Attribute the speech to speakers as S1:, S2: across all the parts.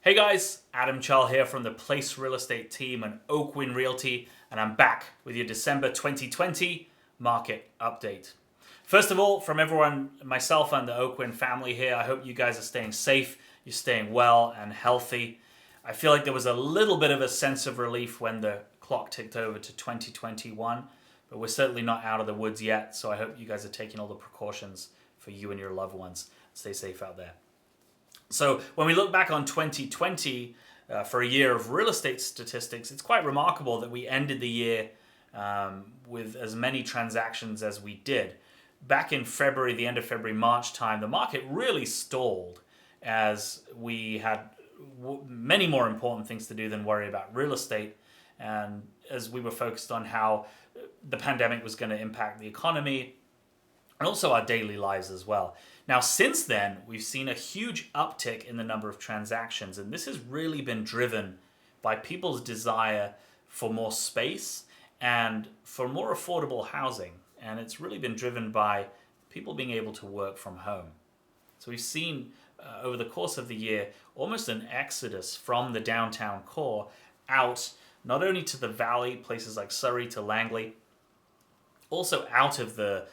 S1: Hey guys, Adam Charl here from the Place Real Estate team and Oakwyn Realty, and I'm back with your December 2020 market update. First of all, from everyone, myself and the Oakwyn family here, I hope you guys are staying safe, you're staying well and healthy. I feel like there was a little bit of a sense of relief when the clock ticked over to 2021, but we're certainly not out of the woods yet, so I hope you guys are taking all the precautions for you and your loved ones. Stay safe out there. So when we look back on 2020 for a year of real estate statistics, it's quite remarkable that we ended the year with as many transactions as we did. Back in February, the end of February, March time, the market really stalled as we had many more important things to do than worry about real estate. And as we were focused on how the pandemic was going to impact the economy and also our daily lives as well. Now, since then, we've seen a huge uptick in the number of transactions, and this has really been driven by people's desire for more space and for more affordable housing. And it's really been driven by people being able to work from home. So we've seen over the course of the year almost an exodus from the downtown core out not only to the valley, places like Surrey to Langley, also out of the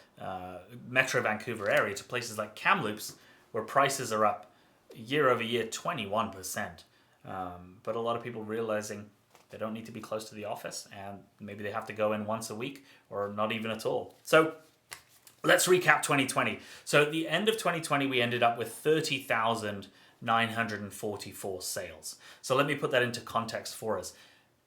S1: Metro Vancouver area to places like Kamloops, where prices are up year over year 21%. But a lot of people realizing they don't need to be close to the office and maybe they have to go in once a week or not even at all. So let's recap 2020. So at the end of 2020, we ended up with 30,944 sales. So let me put that into context for us.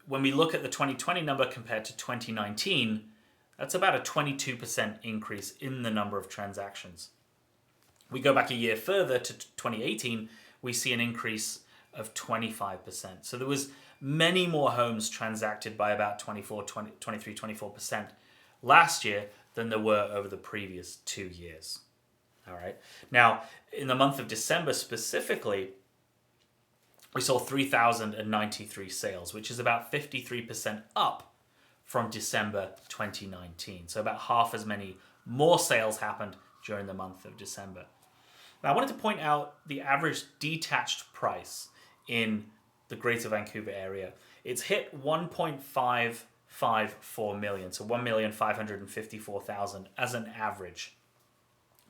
S1: When we look at the 2020 number compared to 2019, that's about a 22% increase in the number of transactions. We go back a year further to 2018, we see an increase of 25%. So there was many more homes transacted by about 24% last year than there were over the previous 2 years. All right. Now, in the month of December specifically, we saw 3,093 sales, which is about 53% up from December 2019. So about half as many more sales happened during the month of December. Now I wanted to point out the average detached price in the Greater Vancouver area. It's hit 1.554 million, so 1,554,000 as an average.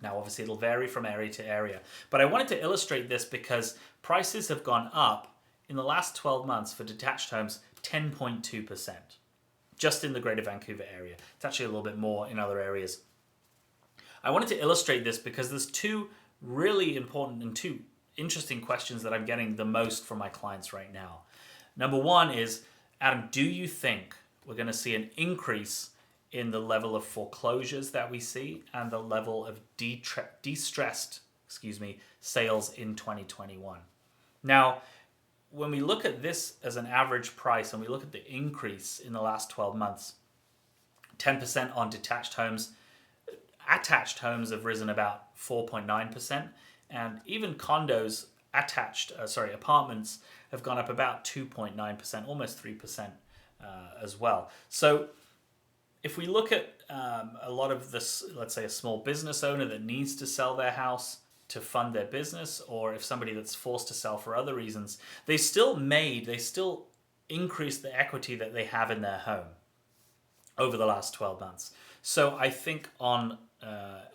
S1: Now obviously it'll vary from area to area, but I wanted to illustrate this because prices have gone up in the last 12 months for detached homes 10.2%. Just in the Greater Vancouver area. It's actually a little bit more in other areas. I wanted to illustrate this because there's two really important and two interesting questions that I'm getting the most from my clients right now. Number one is, Adam, do you think we're going to see an increase in the level of foreclosures that we see and the level of distressed sales in 2021? Now, when we look at this as an average price and we look at the increase in the last 12 months, 10% on detached homes, attached homes have risen about 4.9%, and even condos, apartments have gone up about 2.9%, almost 3% as well. So if we look at a lot of this, let's say a small business owner that needs to sell their house to fund their business, or if somebody that's forced to sell for other reasons, they still increase the equity that they have in their home over the last 12 months. So I think in a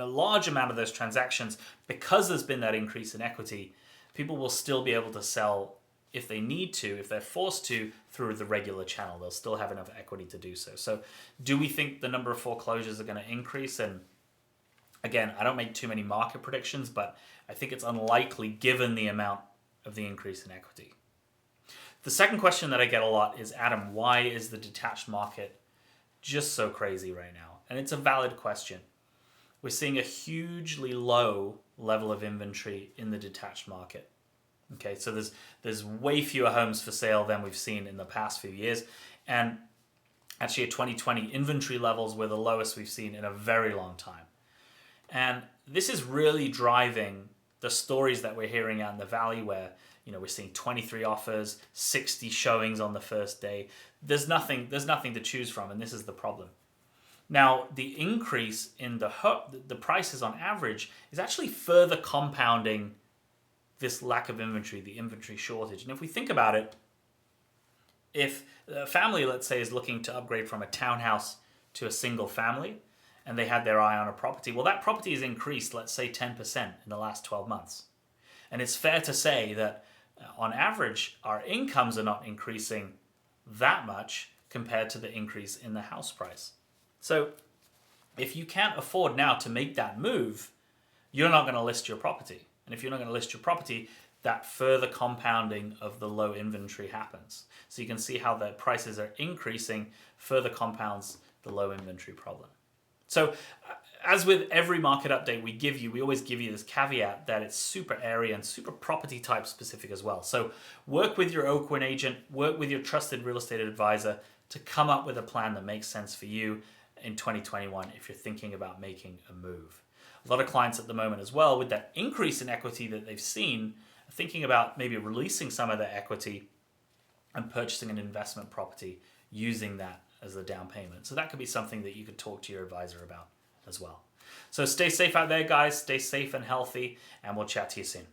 S1: large amount of those transactions, because there's been that increase in equity, people will still be able to sell if they need to, if they're forced to, through the regular channel. They'll still have enough equity to do so. So do we think the number of foreclosures are going to increase? And again, I don't make too many market predictions, but I think it's unlikely given the amount of the increase in equity. The second question that I get a lot is, Adam, why is the detached market just so crazy right now? And it's a valid question. We're seeing a hugely low level of inventory in the detached market. Okay, so there's way fewer homes for sale than we've seen in the past few years. And actually, 2020 inventory levels were the lowest we've seen in a very long time. And this is really driving the stories that we're hearing out in the valley where, we're seeing 23 offers, 60 showings on the first day. There's nothing to choose from, and this is the problem. Now, the increase in the prices on average is actually further compounding this lack of inventory, the inventory shortage. And if we think about it, if a family, let's say, is looking to upgrade from a townhouse to a single family, and they had their eye on a property, well, that property has increased, let's say, 10% in the last 12 months. And it's fair to say that on average, our incomes are not increasing that much compared to the increase in the house price. So if you can't afford now to make that move, you're not going to list your property. And if you're not going to list your property, that further compounding of the low inventory happens. So you can see how the prices are increasing further compounds the low inventory problem. So as with every market update we always give you this caveat that it's super area and super property type specific as well. So work with your Oakwyn agent, work with your trusted real estate advisor to come up with a plan that makes sense for you in 2021 if you're thinking about making a move. A lot of clients at the moment as well, with that increase in equity that they've seen, are thinking about maybe releasing some of their equity and purchasing an investment property using that as the down payment. So that could be something that you could talk to your advisor about as well. So stay safe out there, guys. Stay safe and healthy, and we'll chat to you soon.